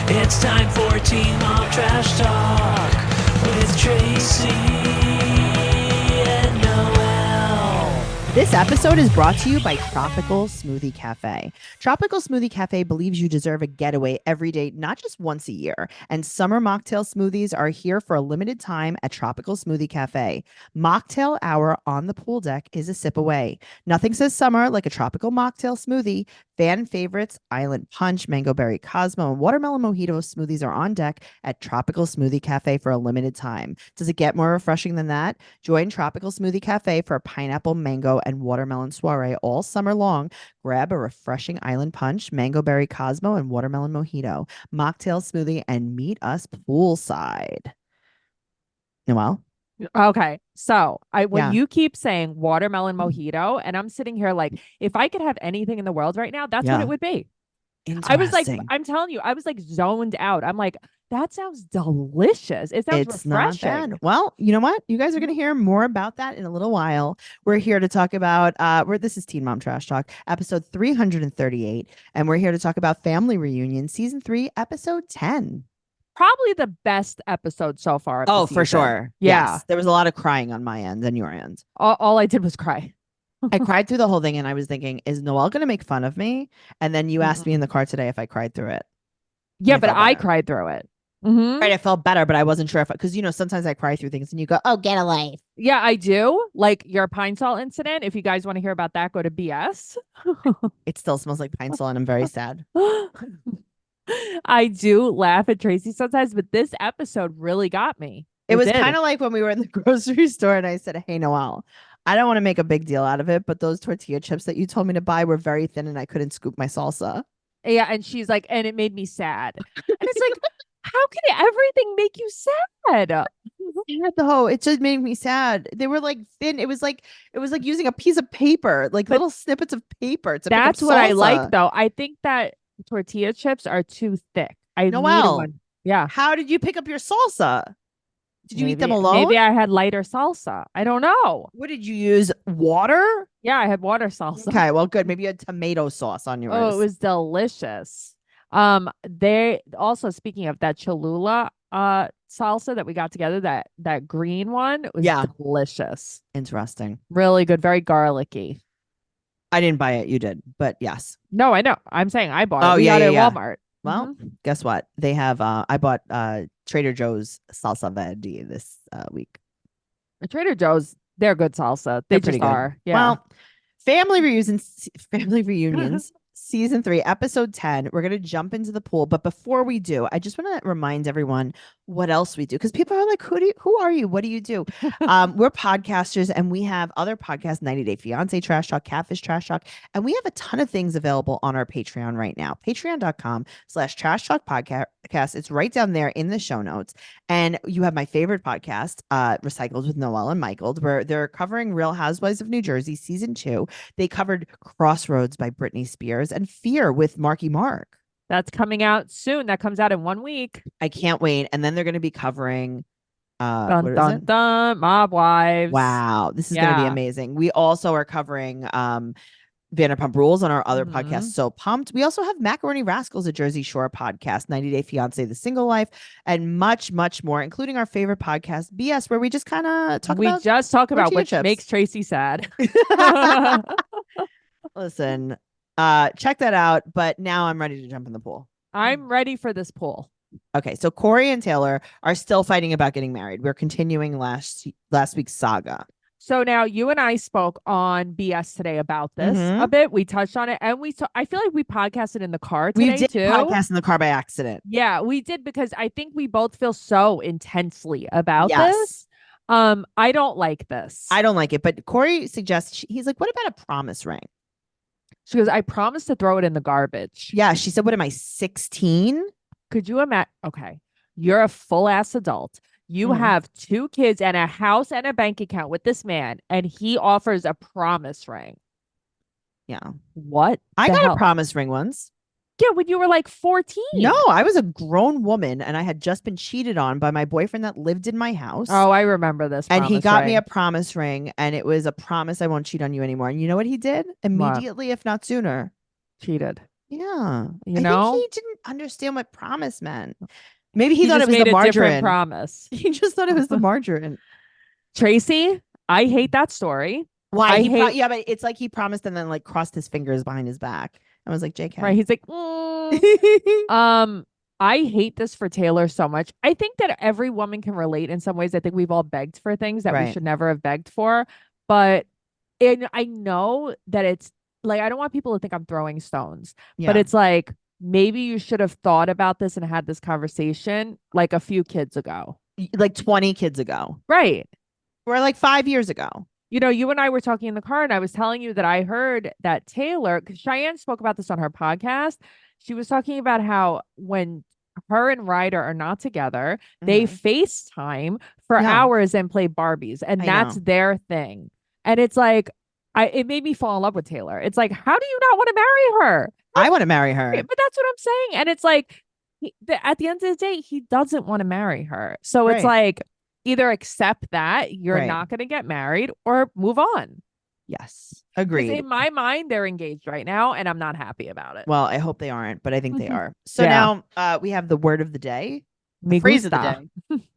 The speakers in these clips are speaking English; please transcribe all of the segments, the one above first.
It's time for Teen Mom Trash Talk with Tracey and Noelle. This episode is brought to you by Tropical Smoothie Cafe. Tropical Smoothie Cafe believes you deserve a getaway every day, not just once a year. And summer mocktail smoothies are here for a limited time at Tropical Smoothie Cafe. Mocktail hour on the pool deck is a sip away. Nothing says summer like a tropical mocktail smoothie. Fan favorites, Island Punch, Mango Berry Cosmo, and Watermelon Mojito smoothies are on deck at Tropical Smoothie Cafe for a limited time. Does it get more refreshing than that? Join Tropical Smoothie Cafe for a pineapple, mango, and watermelon soiree all summer long. Grab a refreshing Island Punch, Mango Berry Cosmo, and Watermelon Mojito, mocktail smoothie, and meet us poolside. Noelle? Okay. So when Yeah. you keep saying watermelon mojito, and I'm sitting here like, if I could have anything in the world right now, that's what Yeah. it would be. I was like, Interesting. I'm telling you, I was like zoned out. I'm like, that sounds delicious. It sounds It's not refreshing. bad. Well, you know what? You guys are going to hear more about that in a little while. We're here to talk about this is Teen Mom Trash Talk, episode 338, and we're here to talk about Family Reunion, season 3, episode 10. Probably the best episode so far. Of the Oh, for season. sure. Yeah. Yes. There was a lot of crying on my end and your end. All I did was cry. I cried through the whole thing and I was thinking, is Noelle going to make fun of me? And then you asked me in the car today if I cried through it. Yeah, I but felt I better. cried through it. Mhm. Right. I felt better, but I wasn't sure if, because, sometimes I cry through things and you go, oh, get a life. Yeah, I do. Like your pine salt incident. If you guys want to hear about that, go to BS. It still smells like pine sol and I'm very sad. I do laugh at Tracey sometimes, but this episode really got me. It was did. kind of like when we were in the grocery store and I said, hey, Noelle, I don't want to make a big deal out of it, but those tortilla chips that you told me to buy were very thin and I couldn't scoop my salsa. Yeah, and she's like, and it made me sad. And it's like, how can everything make you sad? Sad though, it just made me sad. They were like thin. It was like using a piece of paper, like little snippets of paper. To That's pick up what I salsa. like, though. I think that tortilla chips are too thick. I need Noelle, one. Yeah. How did you pick up your salsa? Did you eat them alone? Maybe I had lighter salsa. I don't know. What did you use? Water? Yeah, I had water salsa. Okay, well, good. Maybe you had tomato sauce on yours. Oh, it was delicious. They also, speaking of that Cholula salsa that we got together, that green one, was delicious. Interesting. Really good, very garlicky. I didn't buy it. You did, but yes. No, I know. I'm saying I bought it. Oh, We yeah, got it yeah, at yeah. Walmart. Well, guess what? They have I bought Trader Joe's salsa verde this week. Trader Joe's, they're good salsa. They pretty just good. are. Yeah. Well, family reunions season 3 episode 10. We're gonna jump into the pool, but before we do, I just want to remind everyone what else we do, because people are like, who are you, what do you do? We're podcasters and we have other podcasts, 90 Day Fiance Trash Talk, Catfish Trash Talk, and we have a ton of things available on our Patreon right now. Patreon.com/Trash Talk Podcast. It's right down there in the show notes. And you have my favorite podcast, Recycled with Noelle and Michael, where they're covering Real Housewives of New Jersey season 2. They covered Crossroads by Britney Spears and Fear with Marky Mark. That's coming out soon. That comes out in 1 week. I can't wait. And then they're going to be covering Dun, dun, dun, Mob Wives. Wow, this is going to be amazing. We also are covering Vanderpump Rules on our other podcast, So Pumped. We also have Macaroni Rascals, a Jersey Shore podcast, 90 Day Fiance, The Single Life, and much, much more, including our favorite podcast, BS, where we just kind of talk about what chips. makes Tracey sad. Listen, check that out. But now I'm ready to jump in the pool. I'm ready for this pool. Okay, so Corey and Taylor are still fighting about getting married. We're continuing last week's saga. So now you and I spoke on BS today about this a bit. We touched on it, and I feel like we podcasted in the car today We did too. podcast in the car by accident. Yeah, we did, because I think we both feel so intensely about this. I don't like this. I don't like it, but Corey suggests, he's like, what about a promise ring? She goes, I promised to throw it in the garbage. Yeah, she said, what am I, 16? Could you imagine? Okay, you're a full ass adult. You have 2 kids and a house and a bank account with this man, and he offers a promise ring. Yeah. What? I got a promise ring once. Yeah, when you were like 14. No, I was a grown woman and I had just been cheated on by my boyfriend that lived in my house. Oh, I remember this. And he got me a promise ring, and it was a promise I won't cheat on you anymore. And you know what he did? Immediately, if not sooner. Cheated. Yeah. You I know? think he didn't understand what promise meant. Maybe he He thought it just was the made a different margarine. promise. He just thought it was the margarine. Tracy, I hate that story. Why? I hate Yeah, but it's like he promised and then like crossed his fingers behind his back. I was like, right. JK. He's like, I hate this for Taylor so much. I think that every woman can relate in some ways. I think we've all begged for things that we Right. should never have begged for. But I know that it's like, I don't want people to think I'm throwing stones, but Yeah. it's like, maybe you should have thought about this and had this conversation like a few kids ago. Like 20 kids ago. Right. Or like 5 years ago. You know, you and I were talking in the car, and I was telling you that I heard that Taylor, because Cheyenne spoke about this on her podcast. She was talking about how when her and Ryder are not together, they Mhm. FaceTime for Yeah. hours and play Barbies, and I that's know. their thing. And it's like, it made me fall in love with Taylor. It's like, how do you not want to marry her? I want to marry her. But that's what I'm saying. And it's like, at the end of the day, he doesn't want to marry her. So it's Right. like, either accept that you're Right. not going to get married or move on. Yes. Because Agreed. in my mind, they're engaged right now, and I'm not happy about it. Well, I hope they aren't, but I think they are. So Yeah. now we have the word of the day, the Me phrase of the gusta. day.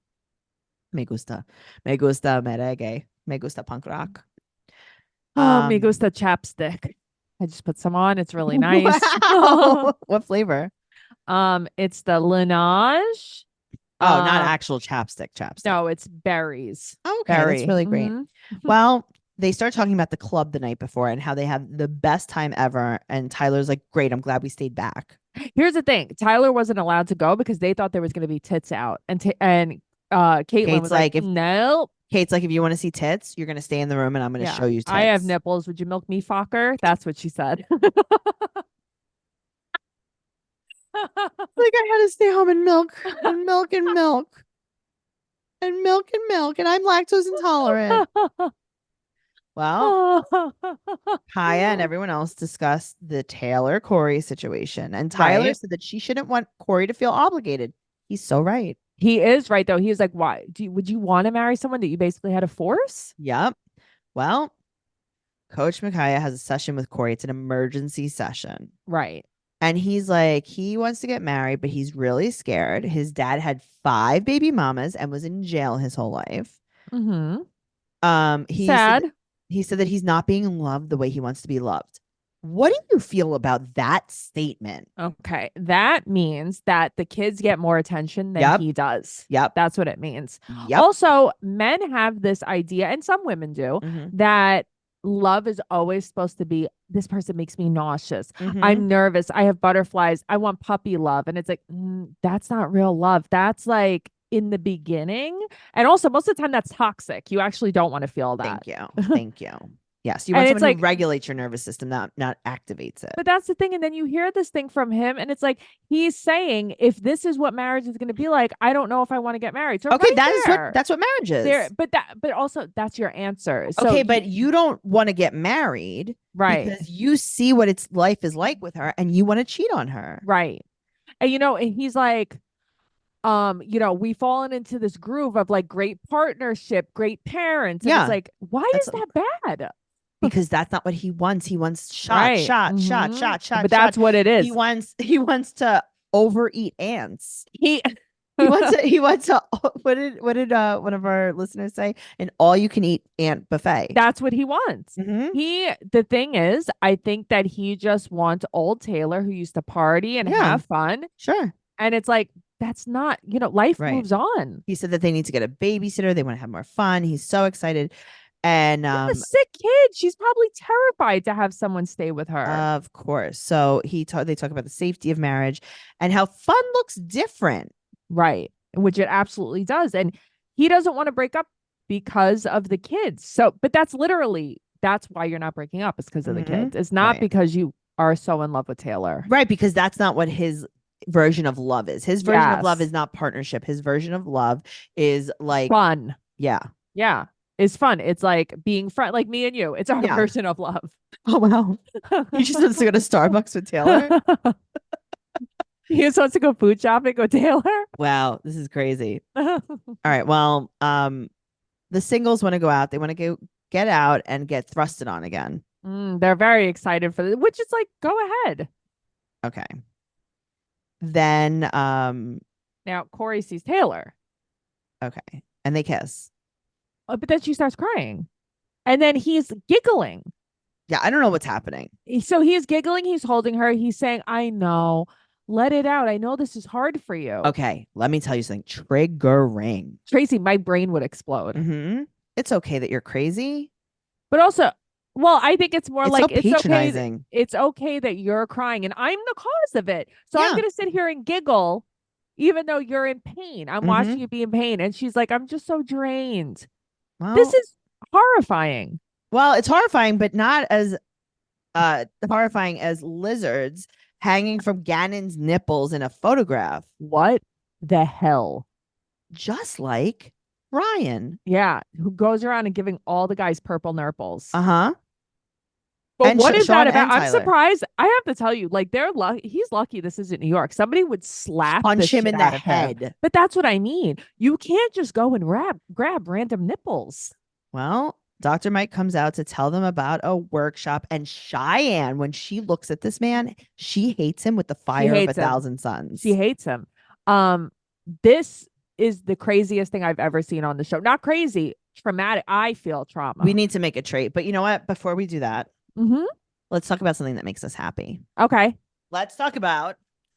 Me gusta. Me gusta merengue. Me gusta punk rock. Oh, me gusta chapstick. I just put some on. It's really nice. Wow. What flavor? It's the Laneige. Oh, not actual chapstick. No, it's berries. Okay, that's Berry. really great. Well, they start talking about the club the night before and how they have the best time ever. And Tyler's like, great, I'm glad we stayed back. Here's the thing. Tyler wasn't allowed to go because they thought there was going to be tits out. And Caitlin Kate's was like, nope. Kate's like, if you want to see tits, you're going to stay in the room and I'm going to show you tits. I have nipples. Would you milk me, fucker? That's what she said. Like I had to stay home and milk and milk and milk and milk and milk, and I'm lactose intolerant. Well, Kaya and everyone else discussed the Taylor Corey situation, and Tyler Right. said that she shouldn't want Corey to feel obligated. He's so right. He is right, though. He was like, why? Would you want to marry someone that you basically had to force? Yep. Well, Coach Micaiah has a session with Corey. It's an emergency session. Right. And he's like, he wants to get married, but he's really scared. His dad had 5 baby mamas and was in jail his whole life. Sad. He said that he's not being loved the way he wants to be loved. What do you feel about that statement? Okay. That means that the kids get more attention than he does. Yep. That's what it means. Yep. Also, men have this idea, and some women do, that love is always supposed to be, this person makes me nauseous. I'm nervous. I have butterflies. I want puppy love. And it's like, that's not real love. That's like in the beginning. And also, most of the time, that's toxic. You actually don't want to feel that. Thank you. Thank you. Yes, you want And someone who regulates your nervous system, not activates it. But that's the thing. And then you hear this thing from him, and it's like he's saying, if this is what marriage is going to be like, I don't know if I want to get married. So okay, right that's what marriage is. But also that's your answer. So okay, but you don't want to get married, right? Because you see what its life is like with her, and you want to cheat on her, right? And and he's like, we've fallen into this groove of like great partnership, great parents. And it's like, why is that bad? Because that's not what he wants. He wants shot. But that's what it is. He wants to overeat ants. He wants to what did one of our listeners say? An all you can eat ant buffet. That's what he wants. The thing is, I think that he just wants old Taylor who used to party and have fun. Sure. And it's like, that's not, life moves on. He said that they need to get a babysitter. They want to have more fun. He's so excited. And a sick kid. She's probably terrified to have someone stay with her. Of course. So they talk about the safety of marriage and how fun looks different. Right. Which it absolutely does. And he doesn't want to break up because of the kids. So, but that's why you're not breaking up, is because of the kids. It's not because you are so in love with Taylor. Right. Because that's not what his version of love is. His version of love is not partnership. His version of love is like fun. Yeah. Yeah. It's fun. It's like being friend, like me and you. It's our version of love. Oh, wow. He just wants to go to Starbucks with Taylor. He just wants to go food shopping with Taylor. Wow. This is crazy. All right. Well, the singles want to go out. They want to get out and get thrusted on again. They're very excited for this, which is like, go ahead. Okay. Then Now Corey sees Taylor, okay. And they kiss. but then she starts crying. And then he's giggling. Yeah, I don't know what's happening. So he's giggling, he's holding her, he's saying, I know, let it out. I know this is hard for you. Okay, let me tell you something. Triggering. Tracey, my brain would explode. It's okay that you're crazy. But also, well, I think it's more It's like so patronizing. It's okay that you're crying and I'm the cause of it. So I'm Yeah. gonna sit here and giggle, even though you're in pain. I'm watching you be in pain. And she's like, I'm just so drained. Well, This is horrifying. well, it's horrifying, but not as horrifying as lizards hanging from Gannon's nipples in a photograph. What the hell? Just like Ryan. Yeah, who goes around and giving all the guys purple nurples. Uh-huh. But And what is Sean that about? and I'm Tyler. surprised. I have to tell you, like they're lucky. He's lucky this isn't New York. Somebody would slap the Punch him shit in the out of him. head. But that's what I mean. You can't just go and grab random nipples. Well, Dr. Mike comes out to tell them about a workshop, and Cheyenne, when she looks at this man, she hates him with the fire of 1,000 suns. She hates him. This is the craziest thing I've ever seen on the show. Not crazy, traumatic. I feel trauma. We need to make a trait. But you know what? Before we do that, let's talk about something that makes us happy. Okay. Let's talk about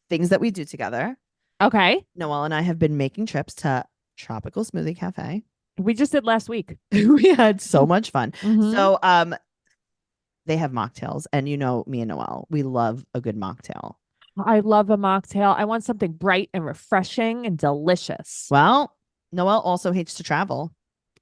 things that we do together. Okay. Noelle and I have been making trips to Tropical Smoothie Cafe. We just did last week. We had so much fun. So they have mocktails, and you know me and Noelle, we love a good mocktail. I love a mocktail. I want something bright and refreshing and delicious. Well, Noelle also hates to travel.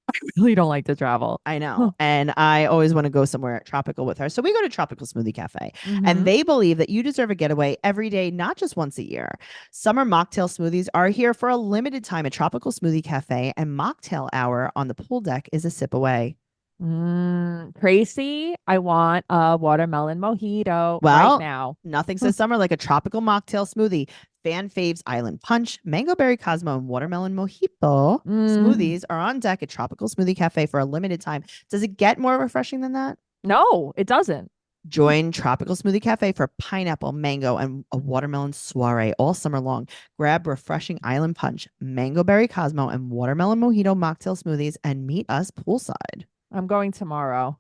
I really don't like to travel. I know. And I always want to go somewhere tropical with her. So we go to Tropical Smoothie Cafe, and they believe that you deserve a getaway every day, not just once a year. Summer mocktail smoothies are here for a limited time at Tropical Smoothie Cafe, and mocktail hour on the pool deck is a sip away. Tracey, I want a watermelon mojito right now. Nothing says summer like a tropical mocktail smoothie. Fan faves Island Punch, Mango Berry Cosmo, and Watermelon Mojito smoothies are on deck at Tropical Smoothie Cafe for a limited time. Does it get more refreshing than that? No, it doesn't. Join Tropical Smoothie Cafe for pineapple, mango, and a watermelon soiree all summer long. Grab refreshing Island Punch, Mango Berry Cosmo, and Watermelon Mojito mocktail smoothies and meet us poolside. I'm going tomorrow.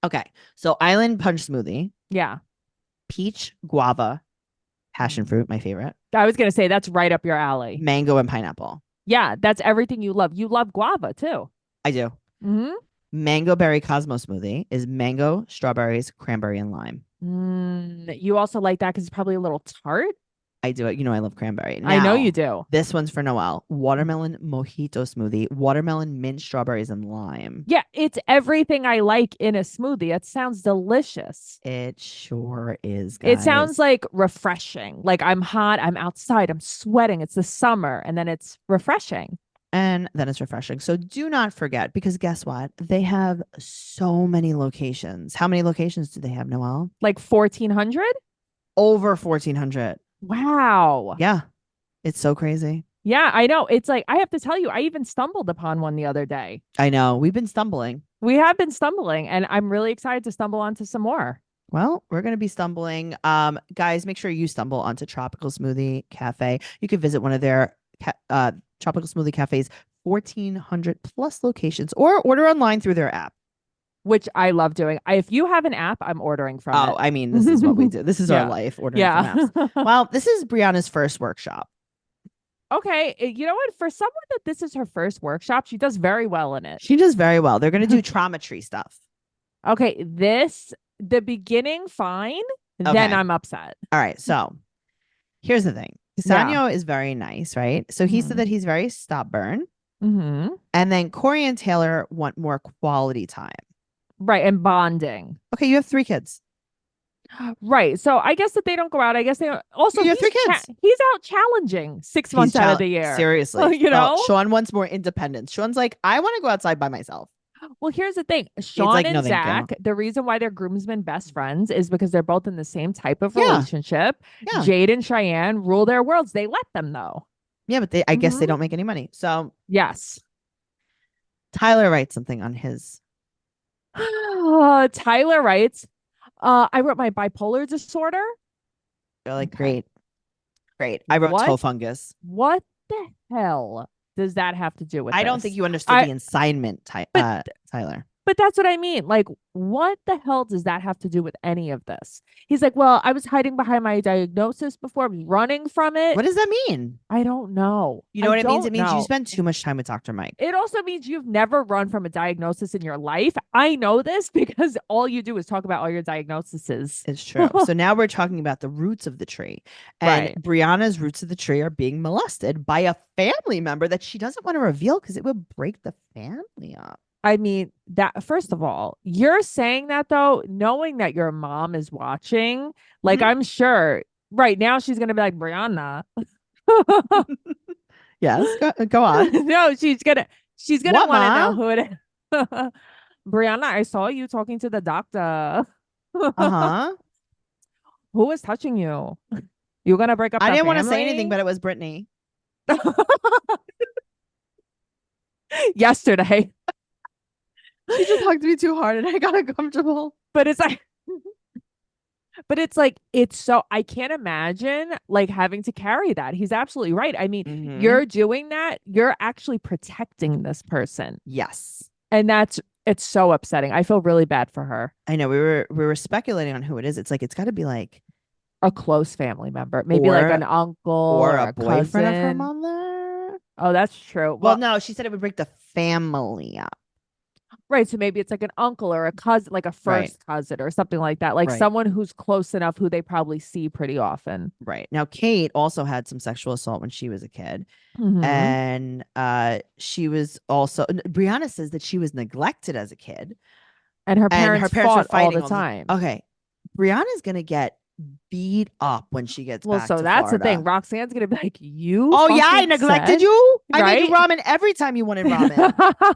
Okay, so Island Punch smoothie. Yeah. Peach, guava, passion fruit, my favorite. I was going to say that's right up your alley. Mango and pineapple. Yeah, that's everything you love. You love guava too. I do. Mango Berry Cosmo smoothie is mango, strawberries, cranberry, and lime. You also like that because it's probably a little tart? I do it. You know I love cranberry. Now, I know you do. This one's for Noelle. Watermelon Mojito smoothie, watermelon, mint, strawberries, and lime. Yeah, it's everything I like in a smoothie. It sounds delicious. It sure is, guys. It sounds like refreshing. Like I'm hot, I'm outside, I'm sweating. It's the summer, and then it's refreshing. And then it's refreshing. So do not forget, because guess what? They have so many locations. How many locations do they have, Noelle? Like 1,400? Over 1,400. Wow. Yeah. It's so crazy. Yeah, I know. It's like, I have to tell you, I even stumbled upon one the other day. I know. We've been stumbling. We have been stumbling, and I'm really excited to stumble onto some more. Well, we're going to be stumbling. Guys, make sure you stumble onto Tropical Smoothie Cafe. You can visit one of their Tropical Smoothie Cafe's 1,400 plus locations, or order online through their app. Which I love doing. If you have an app, I'm ordering from it. Oh, I mean, this is what we do. This is our life, ordering from apps. Well, this is Brianna's first workshop. Okay. You know what? For someone that this is her first workshop, she does very well in it. She does very well. They're going to do trauma tree stuff. Okay. The beginning, fine. Okay. Then I'm upset. All right. So here's the thing. Sanyo is very nice, right? So he said that he's very stubborn. And then Corey and Taylor want more quality time. Right. And bonding. Okay. You have 3 kids. Right. So I guess that they don't go out. I guess they don't. Also, you have 3 kids. He's out challenging 6 months out of the year. Seriously. You know, Sean wants more independence. Sean's like, I want to go outside by myself. Well, here's the thing. Sean and Zach, the reason why they're groomsmen best friends is because they're both in the same type of relationship. Yeah. Jade and Cheyenne rule their worlds. They let them, though. Yeah, but I guess they don't make any money. So yes. Tyler writes something on his. Tyler writes, I wrote my bipolar disorder. You're like, Okay. great. I wrote toe fungus. What the hell does that have to do with I this? don't think you understood the assignment, But Tyler. But that's what I mean. Like, what the hell does that have to do with any of this? He's like, well, I was hiding behind my diagnosis before, running from it. What does that mean? I don't know. You know what it means? It don't means you know. spend too much time with Dr. Mike. It also means you've never run from a diagnosis in your life. I know this because all you do is talk about all your diagnoses. It's true. So now we're talking about the roots of the tree. And Right. Brianna's roots of the tree are being molested by a family member that she doesn't want to reveal because it would break the family up. I mean, that first of all, you're saying that though, knowing that your mom is watching, like I'm sure right now she's gonna be like, Brianna. Yes, go on. No, she's gonna What, want to Ma? know who it is. Brianna, I saw you talking to the doctor. Uh-huh. Who was touching you? You gonna break up? I the didn't want to say family? anything, but it was Brittany. Yesterday. She just hugged me too hard and I got uncomfortable. But it's like it's so I can't imagine like having to carry that. He's absolutely right. I mean, you're doing that, you're actually protecting this person. Yes. And it's so upsetting. I feel really bad for her. I know we were speculating on who it is. It's like it's got to be like a close family member, maybe like an uncle or a cousin boyfriend of her mother. Oh, that's true. Well, no, she said it would break the family up. Right. So maybe it's like an uncle or a cousin, like a first cousin or something like that. Like someone who's close enough who they probably see pretty often. Right. Now, Kate also had some sexual assault when she was a kid. And she was also, Brianna says that she was neglected as a kid. And her parents fought were fighting all the time. Okay. Brianna's going to get beat up when she gets back so to that's Florida. the thing. Roxanne's going to be like, you Oh, yeah, I neglected you? Right? I made you ramen every time you wanted ramen.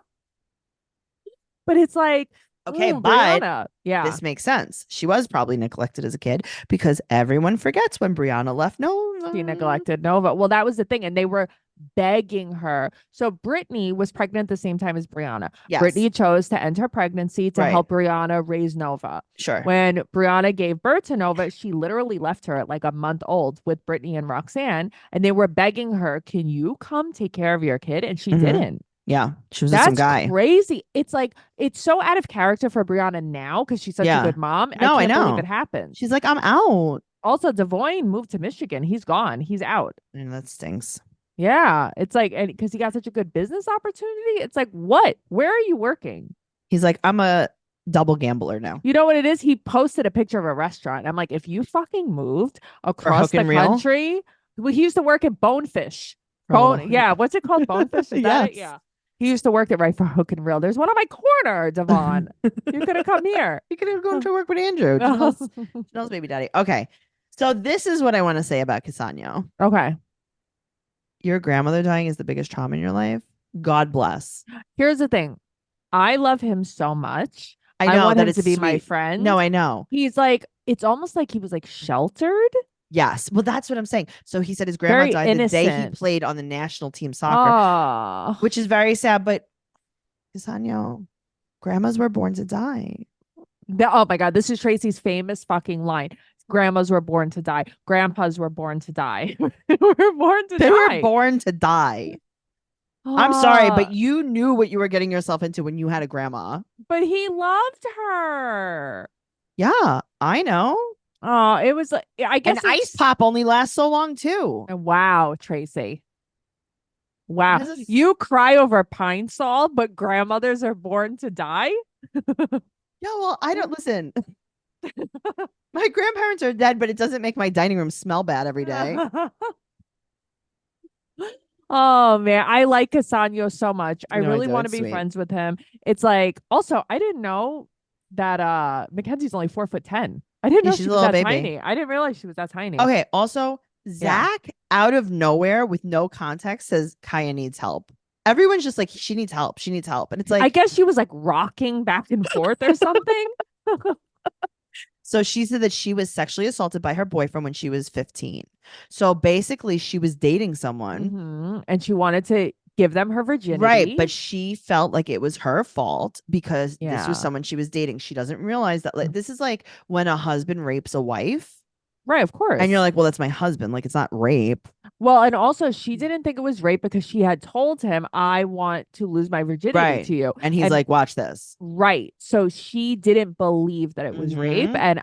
But it's like, okay, but Brianna, this makes sense. She was probably neglected as a kid because everyone forgets when Brianna left Nova. She neglected Nova. Well, that was the thing. And they were begging her. So Brittany was pregnant at the same time as Brianna. Yes. Brittany chose to end her pregnancy to help Brianna raise Nova. Sure. When Brianna gave birth to Nova, she literally left her at like a month old with Brittany and Roxanne. And they were begging her, can you come take care of your kid? And she didn't. Yeah, she was with some guy. That's crazy. It's like, it's so out of character for Brianna now because she's such a good mom. No, I can't believe it happened. She's like, I'm out. Also, Devoyne moved to Michigan. He's gone. He's out. And that stinks. Yeah. It's like, and because he got such a good business opportunity, it's like, what? Where are you working? He's like, I'm a double gambler now. You know what it is? He posted a picture of a restaurant. I'm like, if you fucking moved across the country, well, he used to work at Bonefish. Yeah. What's it called? Bonefish? Is that it? Yeah. He used to work it right for Hook and Reel. There's one on my corner, Devon. You could have come here. You could have gone to work with Andrew. Janelle's baby daddy. Okay. So this is what I want to say about Cassano. Okay. Your grandmother dying is the biggest trauma in your life. God bless. Here's the thing. I love him so much. I want that him to be sweet. my friend. No, I know. He's like, it's almost like he was like sheltered. Yes. Well, that's what I'm saying. So he said his grandma died the day he played on the national team soccer, which is very sad. But Cassano, grandmas were born to die. Oh my God. This is Tracy's famous fucking line. Grandmas were born to die. Grandpas were born to die. They were born to die. I'm sorry, but you knew what you were getting yourself into when you had a grandma. But he loved her. Yeah, I know. Oh, it was like, I guess an ice pop only lasts so long too. Wow, Tracy. Wow. You cry over pine sol, but grandmothers are born to die? Yeah, well, I don't listen. My grandparents are dead, but it doesn't make my dining room smell bad every day. Oh man, I like Cassano so much. I really want to be friends with him. It's like, also, I didn't know that Mackenzie's only 4'10". I didn't know she was that tiny. I didn't realize she was that tiny. Okay. Also, Zach out of nowhere with no context says Kaya needs help. Everyone's just like, she needs help. She needs help. And it's like, I guess she was like rocking back and forth or something. So she said that she was sexually assaulted by her boyfriend when she was 15. So basically she was dating someone and she wanted to give them her virginity. Right. But she felt like it was her fault because this was someone she was dating. She doesn't realize that this is like when a husband rapes a wife. Right, of course. And you're like, well, that's my husband. Like, it's not rape. Well, and also she didn't think it was rape because she had told him, I want to lose my virginity to you. And he's like, watch this. Right. So she didn't believe that it was rape. And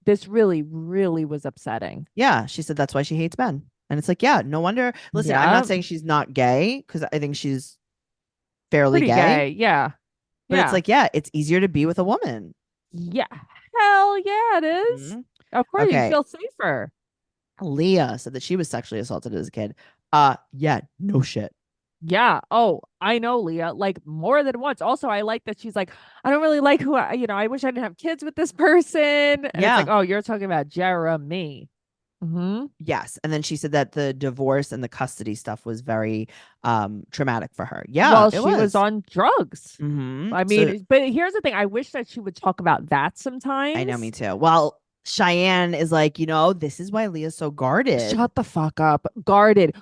this really, really was upsetting. Yeah. She said that's why she hates men. And it's like, yeah, no wonder. Listen, I'm not saying she's not gay because I think she's fairly gay. Yeah. But it's like, yeah, it's easier to be with a woman. Yeah. Hell yeah, it is. Of course, you feel safer. Leah said that she was sexually assaulted as a kid. Yeah, no shit. Yeah. Oh, I know, Leah, like more than once. Also, I like that she's like, I don't really like I wish I didn't have kids with this person. And it's like, oh, you're talking about Jeremy. Yes. And then she said that the divorce and the custody stuff was very traumatic for her. Yeah. Well, she was on drugs. I mean, but here's the thing. I wish that she would talk about that sometimes. I know, me too. Well, Cheyenne is like, this is why Leah's so guarded. Shut the fuck up. Guarded.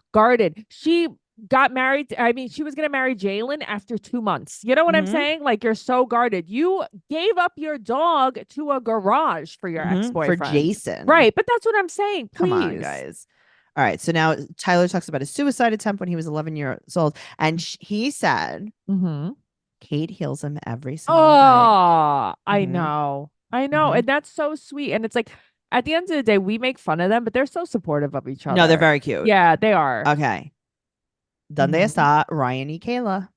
She got married. I mean, she was going to marry Jalen after 2 months. You know what I'm saying? Like, you're so guarded. You gave up your dog to a garage for your ex-boyfriend. For Jason. Right. But that's what I'm saying. Please. Come on, guys. All right. So now Tyler talks about a suicide attempt when he was 11 years old. And he said, Kate heals him every single day. I know. And that's so sweet. And it's like, at the end of the day, we make fun of them, but they're so supportive of each other. No, they're very cute. Yeah, they are. Okay. Donde está Ryan y Kayla?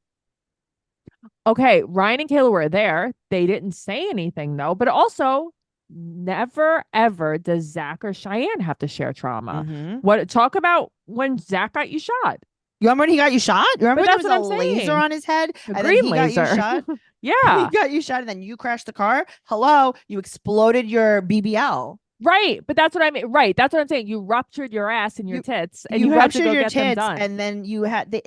Okay, Ryan and Kayla were there. They didn't say anything, though. But also, never, ever does Zach or Cheyenne have to share trauma. Talk about when Zach got you shot. You remember when he got you shot? You remember there was a laser on his head? A green laser. Got you shot? Yeah. He got you shot and then you crashed the car? Hello? You exploded your BBL. Right. But that's what I mean. Right. That's what I'm saying. You ruptured your ass and your tits. And you ruptured your tits. Them done. And then you had... Do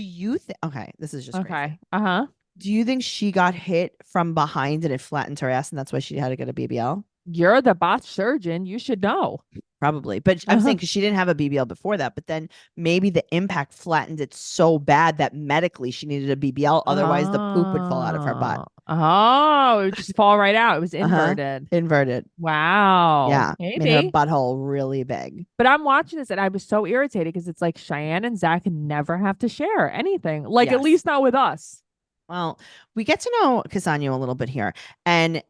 you think... Okay. This is just crazy. Do you think she got hit from behind and it flattened her ass and that's why she had to get a BBL? You're the botch surgeon. You should know. Probably. But I'm saying because she didn't have a BBL before that, but then maybe the impact flattened it so bad that medically she needed a BBL. Otherwise, the poop would fall out of her butt. Oh, it would just fall right out. It was inverted. Inverted. Wow. Yeah. Maybe. Made her butthole really big. But I'm watching this and I was so irritated because it's like Cheyenne and Zach never have to share anything. Like, at least not with us. Well, we get to know Cassandra a little bit here. And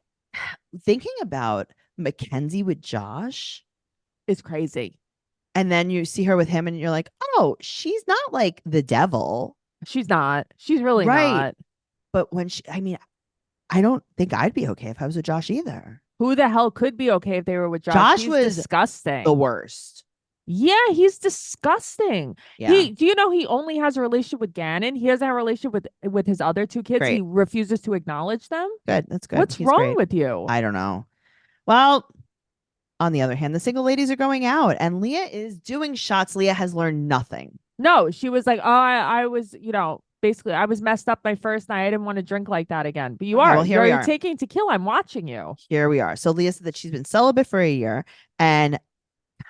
thinking about Mackenzie with Josh is crazy. And then you see her with him and you're like, oh, she's not like the devil. She's not. She's really not. But when I don't think I'd be okay if I was with Josh either. Who the hell could be okay if they were with Josh? Josh was disgusting. The worst. Yeah, he's disgusting. Yeah. Do you know he only has a relationship with Gannon? He doesn't have a relationship with his other two kids. Great. He refuses to acknowledge them. Good. That's good. What's wrong with you? I don't know. Well, on the other hand, the single ladies are going out and Leah is doing shots. Leah has learned nothing. No, she was like, oh, I was, basically I was messed up my first night. I didn't want to drink like that again. But you are. Well, you're taking tequila. I'm watching you. Here we are. So Leah said that she's been celibate for a year and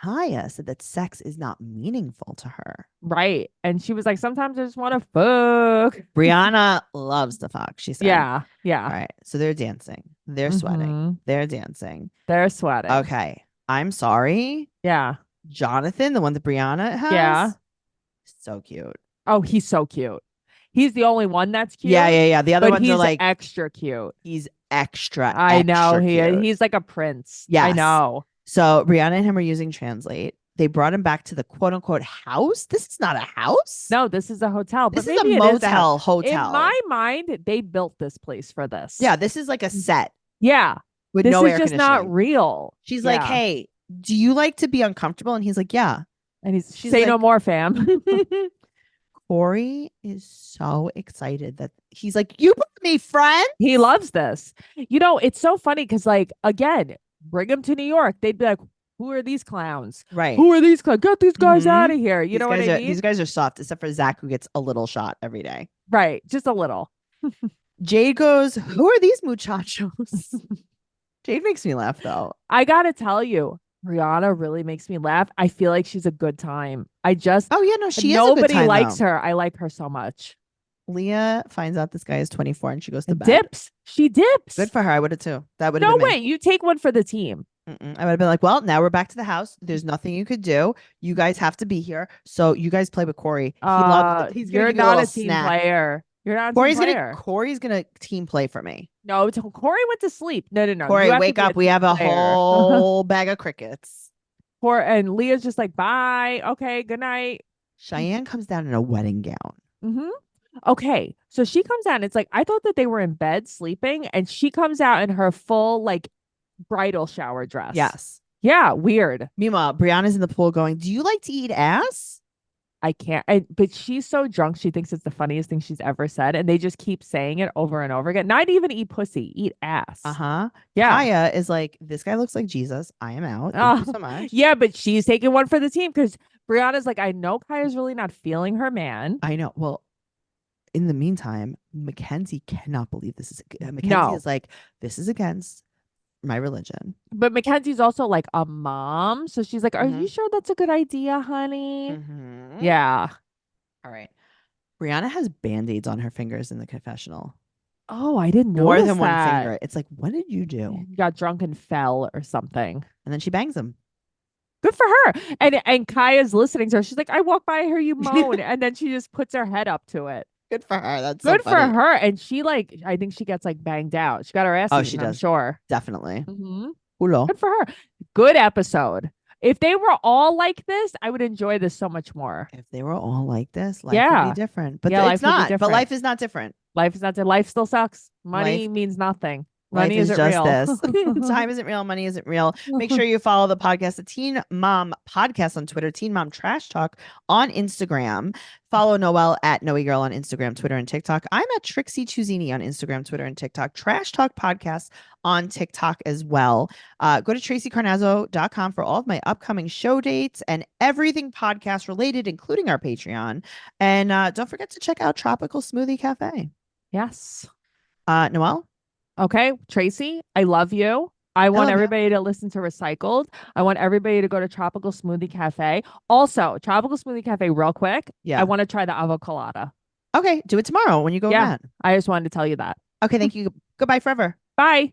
Kaya said that sex is not meaningful to her. Right. And she was like, sometimes I just want to fuck. Brianna loves to fuck, she said. Yeah. Yeah. All right. So they're dancing. They're sweating. They're dancing. They're sweating. Okay. I'm sorry. Yeah. Jonathan, the one that Brianna has. Yeah. So cute. Oh, he's so cute. He's the only one that's cute. Yeah. The other ones are like extra cute. He's extra. I know cute. He's like a prince. Yeah, I know. So Brianna and him are using Translate. They brought him back to the quote unquote house. This is not a house. No, this is a hotel. This is a motel hotel. In my mind, they built this place for this. Yeah, this is like a set. Yeah. With this no is air just not real. She's like, hey, do you like to be uncomfortable? And he's like, yeah. And she's say like, no more, fam. Corey is so excited that he's like, you put me friend. He loves this. It's so funny because, like, again, bring him to New York. They'd be like, who are these clowns? Right. Who are these clowns? Get these guys out of here. You know what I mean? These guys are soft, except for Zach, who gets a little shot every day. Right. Just a little. Jade goes, who are these muchachos? Jade makes me laugh, though. I got to tell you, Rihanna really makes me laugh. I feel like she's a good time. Oh, yeah, no, she is a good time, likes her. I like her so much. Leah finds out this guy is 24 and she goes to bed. Dips. She dips. Good for her. I would have too. That would have no been way. You take one for the team. I would have been like, well, now we're back to the house. There's nothing you could do. You guys have to be here. So you guys play with Corey. He loves it. He's gonna You're give you a not little a team snack. player. You're not a team player. Corey's gonna team play for me. No, Corey went to sleep. No, no, no. Corey, You have to wake be a up. We team have a player. whole bag of crickets. And Leah's just like, bye. Okay, good night. Cheyenne comes down in a wedding gown. Mm-hmm. Okay, so she comes out and it's like, I thought that they were in bed sleeping, and she comes out in her full like bridal shower dress. Yes. Yeah, weird. Meanwhile, Brianna's in the pool going, do you like to eat ass? I can't. But she's so drunk, she thinks it's the funniest thing she's ever said, and they just keep saying it over and over again. Not even eat pussy, eat ass. Yeah. Kaya is like, this guy looks like Jesus. I am out. Thank you so much. Yeah, but she's taking one for the team because Brianna's like, I know Kaya's really not feeling her man. I know. Well, in the meantime, Mackenzie cannot believe this is. Mackenzie is like, this is against my religion. But Mackenzie's also like a mom. So she's like, are you sure that's a good idea, honey? Yeah. All right. Brianna has band-aids on her fingers in the confessional. Oh, I didn't know More than one that. finger. It's like, what did you do? You got drunk and fell or something. And then she bangs him. Good for her. And Kaya's listening to her. She's like, I walk by, I hear you moan. And then she just puts her head up to it. Good for her. That's good so for funny. her. And she like, I think she gets like banged out. She got her ass eaten, she does. I'm sure. Definitely. Mm-hmm. Ulo. Good for her. Good episode. If they were all like this, I would enjoy this so much more. If they were all like this, life would be different. But it's not. But life is not different. Life is not. Life still sucks. Money means nothing. Money isn't just real. This. Time isn't real. Money isn't real. Make sure you follow the podcast, the Teen Mom Podcast on Twitter, Teen Mom Trash Talk on Instagram. Follow Noelle at Noe Girl on Instagram, Twitter, and TikTok. I'm at Trixie Chuzini on Instagram, Twitter, and TikTok. Trash Talk Podcast on TikTok as well. Go to TraceyCarnazzo.com for all of my upcoming show dates and everything podcast related, including our Patreon. And don't forget to check out Tropical Smoothie Cafe. Yes. Noelle? Okay, Tracey, I love you. I want everybody to listen to Recycled. I want everybody to go to Tropical Smoothie Cafe. Also, Tropical Smoothie Cafe, real quick. Yeah. I want to try the avocado. Okay, do it tomorrow when you go. Yeah, I just wanted to tell you that. Okay, thank you. Goodbye forever. Bye.